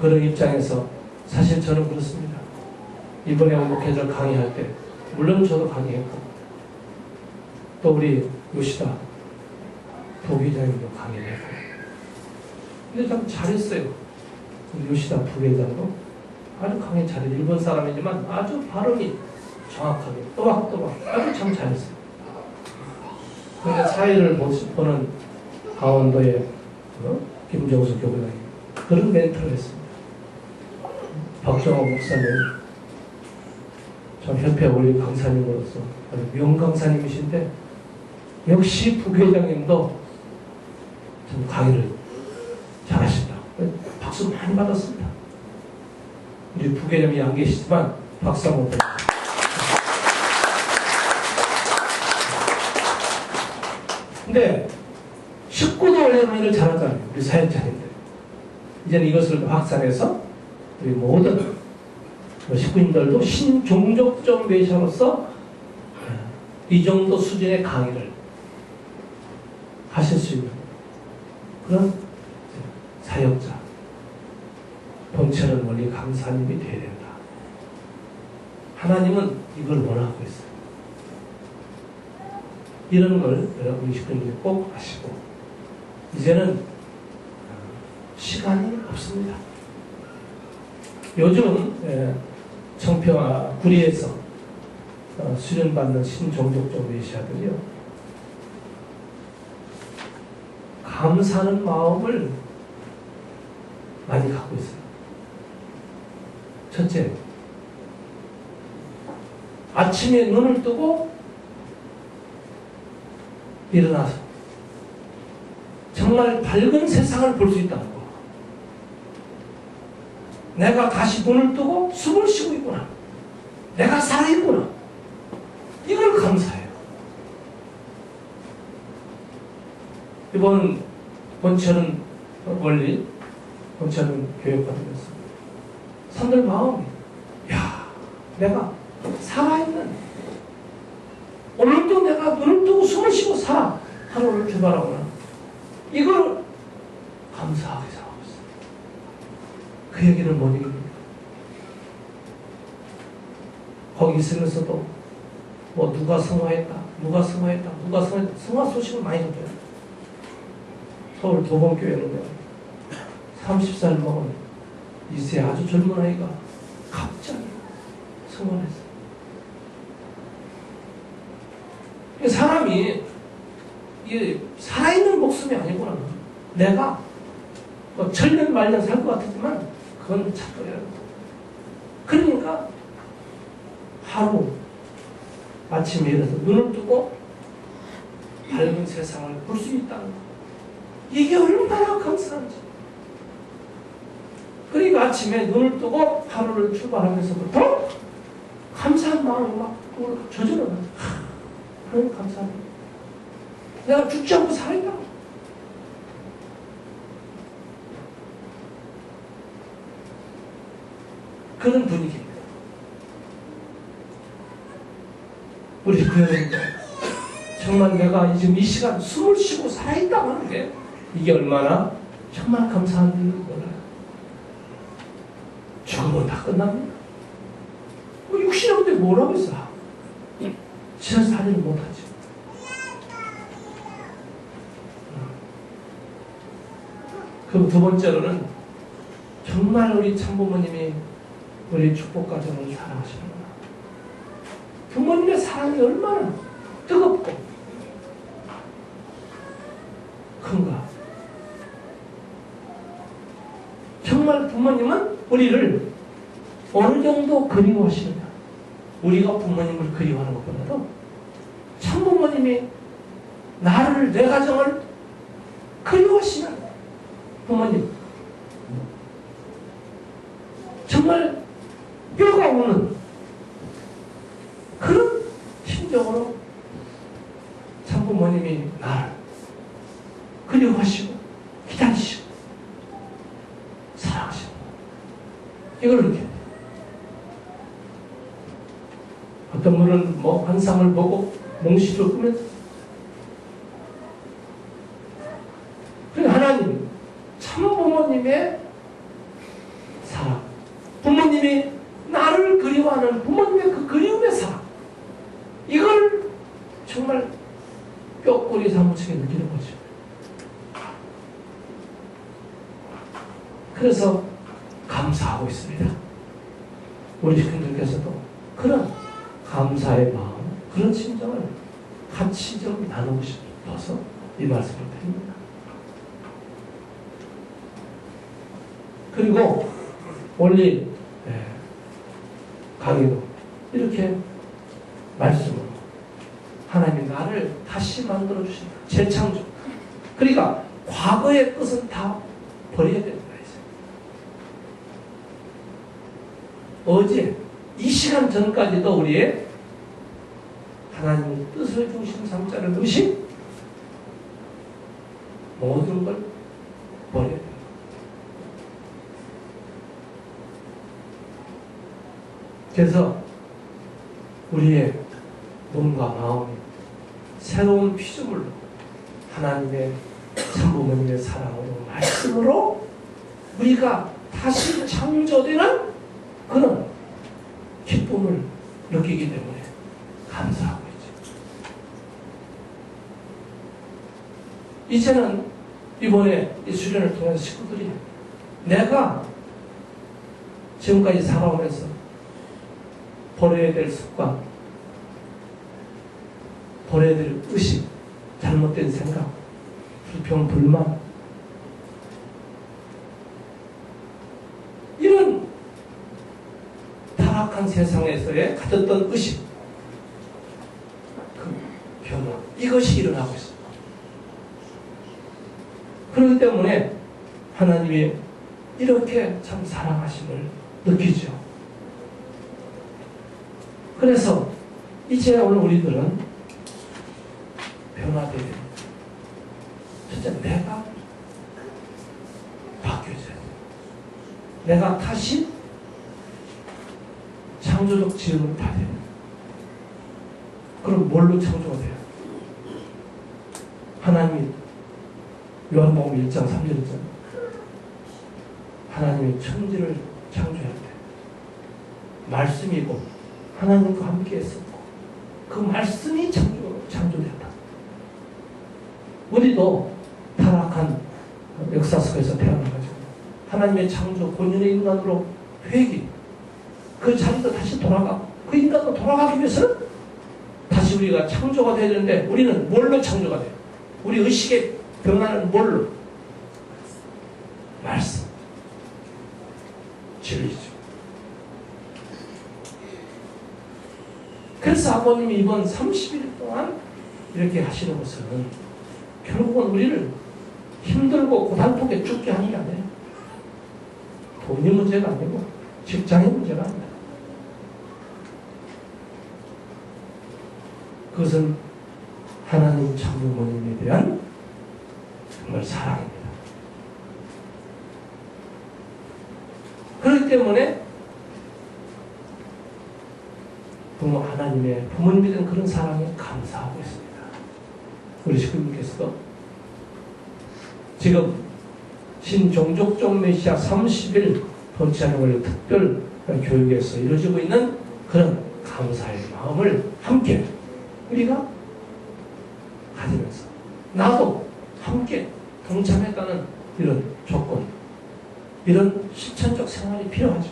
그런 입장에서 사실 저는 그렇습니다. 이번에 목회자 강의할 때 물론 저도 강의했고 또 우리 요시다 부회장님도 강의를 했고 근데 참 잘했어요. 우리 요시다 부회장도 아주 강의 잘해요. 일본 사람이지만 아주 발음이 정확하게 또박또박 아주 참 잘했어요. 그런데 사회를 보는 강원도의 김정수 교구장이 그런 멘트를 했습니다. 박정호 목사님, 참 협회 원리 강사님으로서 아주 명강사님이신데 역시 부회장님도 참 강의를 잘하신다. 박수 많이 받았습니다. 우리 부회장님이 안 계시지만 박수 한번 드립니다. 근데 식구도 원래 강의를 잘하잖아요. 우리 사역자님들. 이제는 이것을 확산해서 우리 모든 식구님들도 신종족적 메시아로서 이 정도 수준의 강의를 하실 수 있는 그런 사역자, 본체는 원리 강사님이 되어야 된다. 하나님은 이걸 원하고 있어요. 이런 걸 여러분 식구님들이 꼭 아시고 이제는 시간이 없습니다. 요즘 청평화 구리에서 수련받는 신종족적 메시아들이요 감사하는 마음을 많이 갖고 있어요. 첫째, 아침에 눈을 뜨고 일어나서 정말 밝은 세상을 볼 수 있다는 거. 내가 다시 눈을 뜨고 숨을 쉬고 있구나. 내가 살아있구나. 이걸 감사해요. 이번 본체는 원리, 본체는 교육받으면서 사람들 마음이 야, 내가 살아있는 오늘도 내가 눈을 뜨고 숨을 쉬고 살아 하루를 출발하구나. 이걸 감사하게 생각하고 있어요. 그 얘기는 뭔 얘기입니까? 거기 있으면서도 뭐 누가 성화했다, 누가 성화했다, 누가 성화했다, 성화 소식을 많이 듣죠. 서울 도봉교회는요 30살 먹은 이세 아주 젊은 아이가 갑자기 성원했어요. 사람이 이게 살아있는 목숨이 아니구나. 내가 뭐 천년 말년 살 것 같았지만 그건 착각이라는 거야. 그러니까 하루 아침에 일어나서 눈을 뜨고 밝은 세상을 볼 수 있다는 거. 이게 얼마나 감사한지. 그러니까 아침에 눈을 뜨고 하루를 출발하면서부터 감사한 마음이 막 저절로 나요. 그런 감사합니다. 내가 죽지 않고 살아있다. 그런 분위기입니다. 우리 교회는 정말 내가 지금 이 시간 숨을 쉬고 살아있다고 하는 게 이게 얼마나 정말 감사한 일을 몰라요. 죽으면 다 끝납니다. 육신이 없는데 뭘 하고 있어? 진짜 살지를 못하지. 그럼 두 번째로는 정말 우리 참부모님이 우리 축복가정을 사랑하시는구나. 부모님의 사랑이 얼마나 뜨겁고 큰가. 정말 부모님은 우리를 어느 정도 그리워하시느냐. 우리가 부모님을 그리워하는 것보다도 참부모님이 나를, 내 가정을 그리워하시는 부모님. 정말 뼈가 오는 그런 심정으로 참부모님이 나를 그리워하시고 기다리시고 사랑하시고 이걸 느껴요. 어떤 분은 뭐 환상을 보고 몽시를 꾸면서 하나님 참부모님의 사랑, 부모님이 나를 그리워하는 부모님의 그 그리움의 사랑, 이걸 정말 뼈꼬리 사무치게 느끼는 거죠. 그래서 감사하고 있습니다. 우리 신들께서도 그런 감사의 마음, 그런 심정을 같이 좀 나누고 싶어서 이 말씀을 드립니다. 그리고 원리 강의도 이렇게 말씀으로 하나님이 나를 다시 만들어 주신다. 재창조. 그러니까 과거의 것은 다 버려야 된다. 어제 이 시간 전까지도 우리의 하나님의 뜻을 중심 삼자를 의식 모든 걸 버려야 된다. 그래서 우리의 몸과 마음이 새로운 피조물로 하나님의 참부모님의 사랑으로 말씀으로 우리가 다시 창조되는 그런 기쁨을 느끼기 때문에 감사하고 있죠. 이제는 이번에 이 수련을 통해서 식구들이 내가 지금까지 살아오면서 버려야 될 습관, 버려야 될 의식, 잘못된 생각, 불평, 불만, 이런 타락한 세상에서의 가졌던 의식, 그 변화, 이것이 일어나고 있습니다. 그렇기 때문에 하나님이 이렇게 참 사랑하심을 느끼죠. 그래서 이제 오늘 우리들은 변화되야 됩니다. 진짜 내가 바뀌어져야 돼요. 내가 다시 창조적 지음을 받아야 돼요. 그럼 뭘로 창조가 돼요? 하나님이 요한복음 1장 3절 있잖아요. 하나님이 천지를 창조할 때 말씀이고 하나님과 함께 했었고 그 말씀이 창조됐다. 우리도 타락한 역사 속에서 태어나가지고 하나님의 창조 본연의 인간으로 회귀 그 자리도 다시 돌아가고 그 인간으로 돌아가기 위해서는 다시 우리가 창조가 되야 되는데 우리는 뭘로 창조가 돼요? 우리 의식의 변화는 뭘로? 말씀 진리죠. 그래서 아버님이 이번 30일 동안 이렇게 하시는 것은 결국은 우리를 힘들고 고달프게 죽게 하는 게 아니에요. 돈이 문제가 아니고 직장의 문제가 아니에요. 그것은 하나님 창조모님에 대한 정말 사랑입니다. 그렇기 때문에 부모 하나님의 부모님에 대한 그런 사랑에 감사하고 있습니다. 우리 식구님께서도 지금 신종족종 메시아 30일 번치하는 특별 교육에서 이루어지고 있는 그런 감사의 마음을 함께 우리가 가지면서 나도 함께 동참했다는 이런 조건, 이런 실천적 생활이 필요하죠.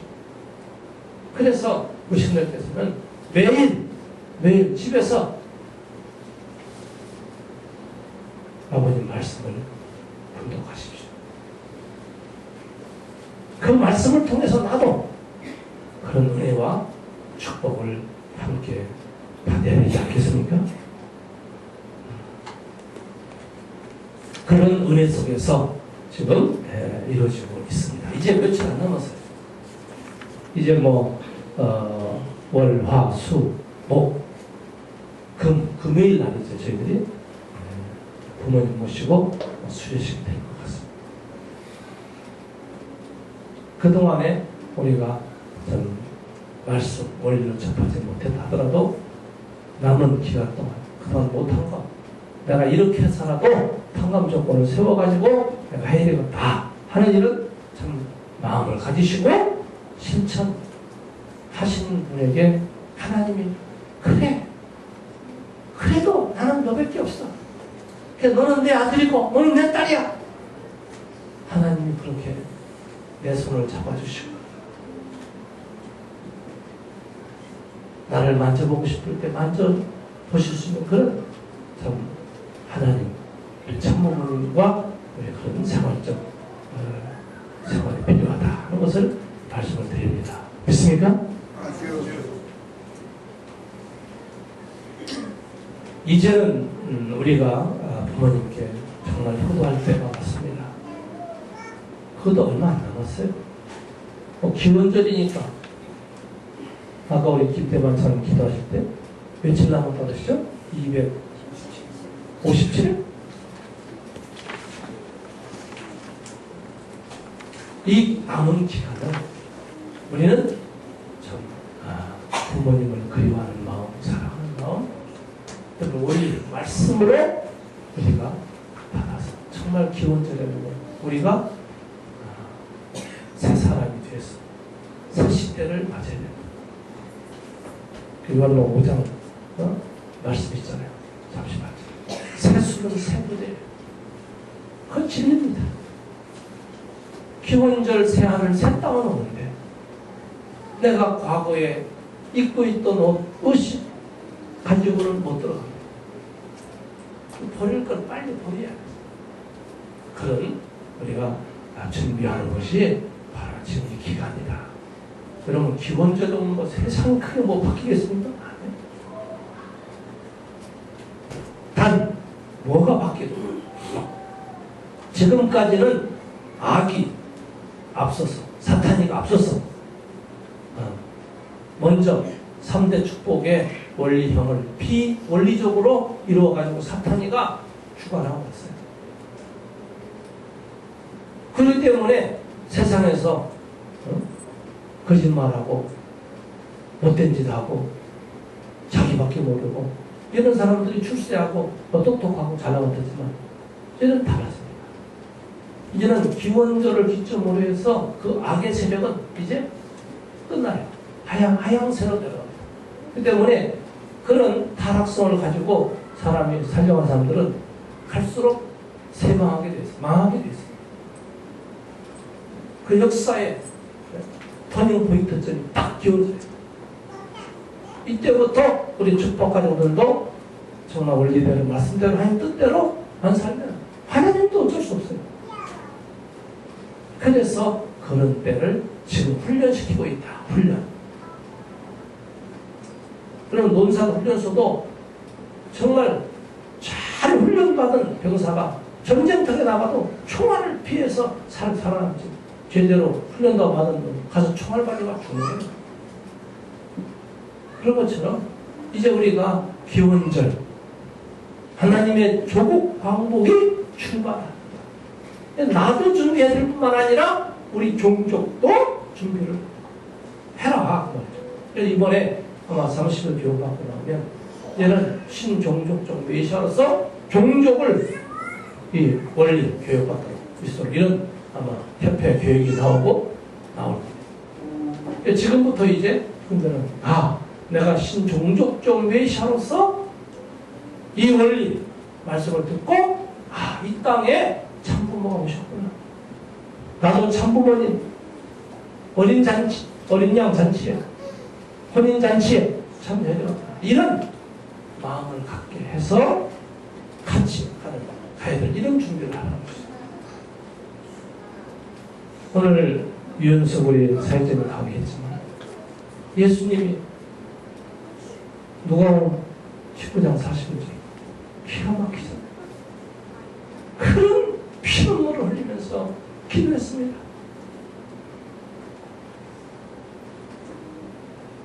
그래서 우리 신도님께서는 매일 집에서 아버님 말씀을 분독하십시오. 그 말씀을 통해서 나도 그런 은혜와 축복을 함께 받아야 되지 않겠습니까? 그런 은혜 속에서 지금 이루어지고 있습니다. 이제 며칠 안 남았어요. 이제 월, 화, 수, 목, 금요일 날이죠. 저희들이 부모님 모시고 수료식이 될 것 같습니다. 그동안에 우리가 좀 말씀, 원리를 접하지 못했다 하더라도 남은 기간 동안 그동안 못한 거 내가 이렇게 해서라도 탕감 조건을 세워가지고 내가 해야 되겠다 하는 일은 참 마음을 가지시고 실천하시는 분에게 하나님이 그래 그래도 나는 너밖에 없어. 너는 내 아들이고 너는 내 딸이야. 하나님이 그렇게 내 손을 잡아주시고 나를 만져보고 싶을 때 만져보실 수 있는 그런 참 하나님 참모님과 그런 생활적 생활이 필요하다 하는 것을 말씀을 드립니다. 믿습니까? 이제는 우리가 부모님께 정말 효도할 때가 왔습니다. 그것도 얼마 안 남았어요. 기원절이니까 아까 우리 김대만사님 기도하실 때 며칠 남았다고 하시죠? 257일? 이 남은 기간은 우리는 참 부모님을 그리워하는 마음, 사랑하는 마음, 우리 말씀으로 우리가 받아서 정말 기원절에 우리가 새 사람이 되어서 새 시대를 맞아야 됩니다. 요한복음 5장 말씀 있잖아요. 잠시만요. 새 수는 새 부대. 그건 진리입니다. 기원절 새 하늘 새 땅은 오는데 내가 과거에 입고 있던 옷이 가지고는 못 들어갑니다. 버릴 걸 빨리 버려야 돼. 그런 우리가 준비하는 것이 바로 지금 이 기간이다. 여러분 기원절 오는 거 세상 크게 못 바뀌겠습니까? 아니요. 단 뭐가 바뀌도 지금까지는 악이 앞서서 사탄이가 앞서서 먼저 3대 축복의 원리형을 비원리적으로 이루어가지고 사탄이가 주관하고 있어요. 그렇기 때문에 세상에서 거짓말하고 못된 짓 하고 자기밖에 모르고 이런 사람들이 출세하고 똑똑하고 잘나왔지만 이제는 달랐습니다. 이제는 기원절을 기점으로 해서 그 악의 세력은 이제 끝나요. 하향세로 들어갑니다. 그 때문에 그런 타락성을 가지고 사람이 살려간 사람들은 갈수록 쇠망하게 돼 있어요. 망하게 돼 있어요. 그 역사의 터닝 포인트점이 딱 기울어져요. 이때부터 우리 축복가정들도 정말 원리대로 말씀대로 하나님 뜻대로 안 살면 하나님도 어쩔 수 없어요. 그래서 그런 때를 지금 훈련시키고 있다. 훈련. 그럼 논산 훈련소도 정말 잘 훈련받은 병사가 전쟁터에 나가도 총알을 피해서 살아남지. 제대로 훈련도 받은 분 가서 총알 발려가 죽는 거예요. 그런 것처럼 이제 우리가 기원절 하나님의 조국 광복이 출발합니다. 나도 준비해야 될 뿐만 아니라 우리 종족도 준비를 해라. 그래서 이번에 아마 30일 교육받고 나오면 얘는 신종족적 메시아로서 종족을 이 원리 교육받도록 있도록 이런 아마 협회 교육이 나오고 나올 겁니다. 지금부터 이제 분들은 내가 신종족적 메시아로서 이 원리 말씀을 듣고 이 땅에 참부모가 오셨구나. 나도 참부모님 어린 잔치, 어린 양 잔치에 혼인 잔치에 참여해야 되겠다. 이런 마음을 갖게 해서 같이 가야 될 이런 준비를 하는 것입니다. 오늘 유연석 우리 사역자님 강의했지만 예수님이 누가복음 19장 40절 기가 막히잖아요. 큰 피눈물을 흘리면서 기도했습니다.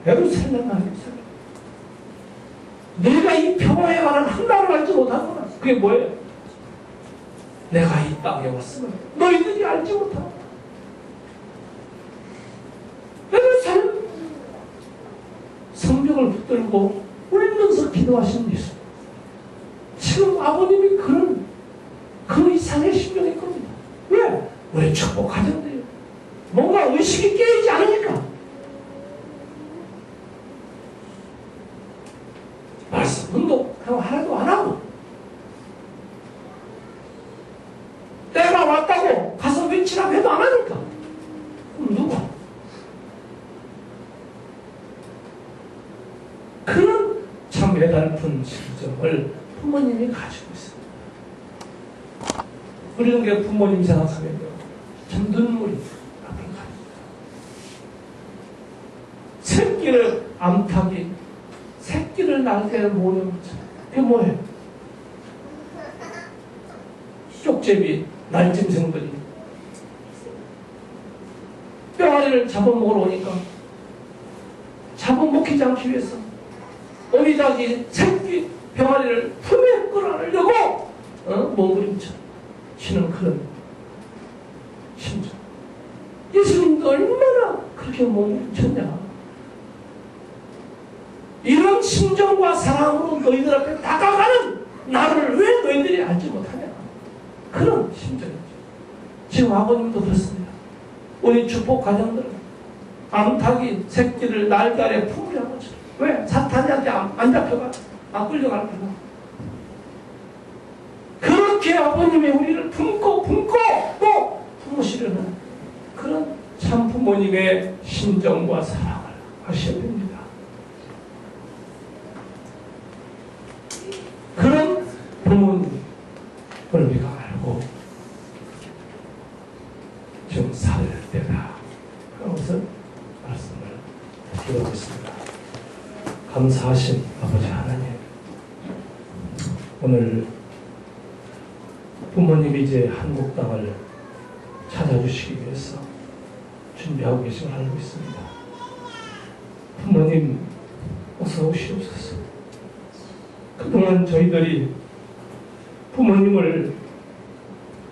예루살렘 내가 이 평화에 관한 하나를 알지 못하구나. 그게 뭐예요? 내가 이 땅에 왔으면 너희들이 알지 못하고 예루살렘 성벽을 붙들고 울면서 기도하신 예수. 지금 아버님이 그 이상의 심정일 겁니다. 왜? 우리 축복 가정들이 뭔가 의식이 깨이지 않으니까. 말씀 운동 하나도 안 하고 때가 왔다고 가서 외치라고 해도 안 하니까. 그럼 누가? 그런 참 애달픈 심정을 부모님이 가지고 있습니다. 우리는 그 부모님 생각하면 참 눈물이 앞을 가립니다. 새끼를 암탉이 새끼를 낳을 때는 뭐냐면 그게 뭐예요? 쪽제비 날짐승들이 뼈아리를 잡아먹으러 오니까 잡아먹히지 않기 위해서 어미닭이 새끼 병아리를 품에 끌어안으려고 몸부림쳐 치는 그런 심정. 예수님도 얼마나 그렇게 몸부림쳤냐. 이런 심정과 사랑으로 너희들 앞에 다가가는 나를 왜 너희들이 알지 못하냐. 그런 심정이죠. 지금 아버님도 그렇습니다. 우리 축복 가정들은 암탉이 새끼를 날달에 품으려는 것처럼. 왜? 사탄이한테 안 잡혀가? 안 끌려가는 거야. 그렇게 아버님이 우리를 품고 또 품으시려는 그런 참 부모님의 심정과 사랑을 하셔야 됩니다. 그런 부모님을 우리가 알고 좀 살아야 되다. 그런 것을 말씀을 드리고 있습니다. 감사하신 아버지 하나님, 오늘 부모님이 이제 한국 땅을 찾아주시기 위해서 준비하고 계신 걸 알고 있습니다. 부모님 어서 오시옵소서. 그동안 저희들이 부모님을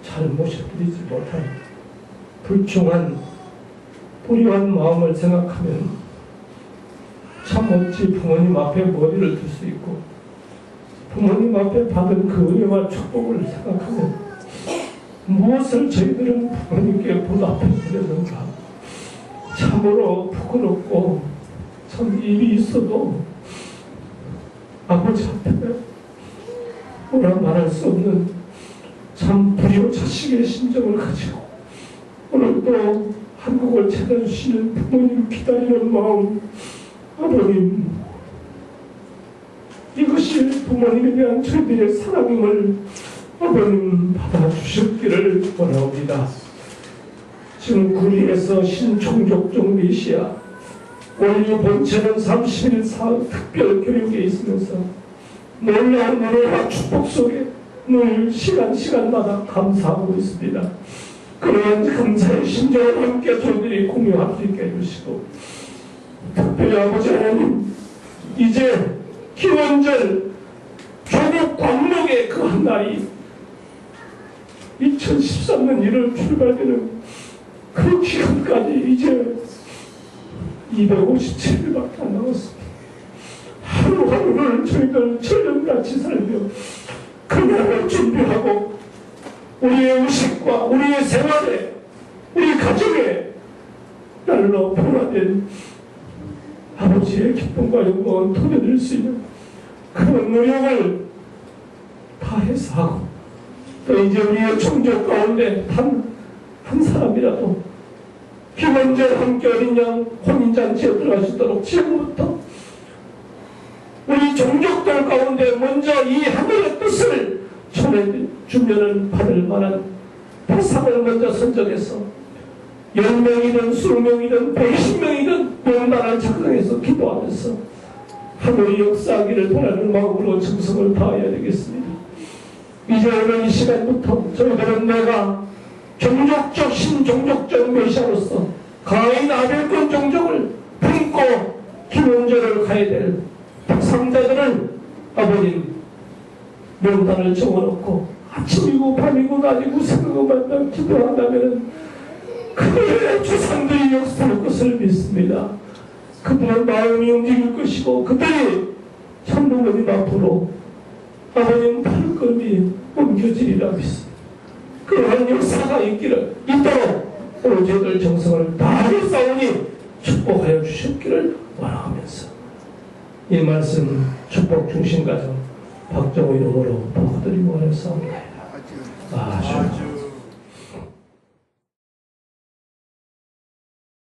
잘 모셔드리지 못한 불충한 불의한 마음을 생각하면 참 어찌 부모님 앞에 머리를 둘 수 있고 부모님 앞에 받은 그 은혜와 축복을 생각하면 무엇을 저희들은 부모님께 보답해 드렸는가. 참으로 부끄럽고 참 일이 있어도 아버지 앞에 뭐라 말할 수 없는 참 불효자식의 심정을 가지고 오늘도 한국을 찾아주시는 부모님을 기다리는 마음, 아버님, 이것이 부모님에 대한 저희들의 사랑임을 아버님 받아주셨기를 원합니다. 지금 구리에서 신총족종 메시아 원리 본체는 30일 특별 교육에 있으면서 놀라운 은혜와 축복 속에 늘 시간마다 감사하고 있습니다. 그러한 감사의 심정을 함께 저희들이 공유할 수 있게 해주시고, 특별히 아버지 하나님, 이제 기원절 조국 광목의 그 한 날이 2013년 1월 출발되는 그 기간까지 이제 257일밖에 안 남았습니다. 하루하루를 저희들 철령같이 살며 그 날을 준비하고 우리의 의식과 우리의 생활에, 우리 가정에 날로 변화된 아버지의 기쁨과 영광을 토겨드릴 수 있는 그런 노력을 다해서 하고, 또 이제 우리의 종족 가운데 한 사람이라도 기원절 함께 어린 양 혼인잔치에 들어갈 수 있도록 지금부터 우리 종족들 가운데 먼저 이 하늘의 뜻을 전해주면 받을 만한 대상을 먼저 선정해서 10명이든 20명이든 120명이든 명단을 작성해서 기도하면서 하늘의 역사하기를 바라는 마음으로 정성을 다해야 되겠습니다. 이제 오늘 이 시간부터 저희들은 내가 종족적 신종족적 메시아로서 가인 아벨권 종족을 품고 기원절을 가야 될 상자들을 아버님 명단을 적어놓고 아침이고 밤이고 낮이고 생각하고 만나 기도한다면 그들의 조상들이 역사할 것을 믿습니다. 그들의 마음이 움직일 것이고 그들이 참부모님 앞으로 아버님 발걸음이 옮겨지리라 믿습니다. 그러한 역사가 있도록 오늘 저희들 정성을 다하여 싸우니 축복하여 주셨기를 원하면서 이 말씀 축복 중심 가정 박정호 이름으로 도와드리고 하였사옵나이다. 아주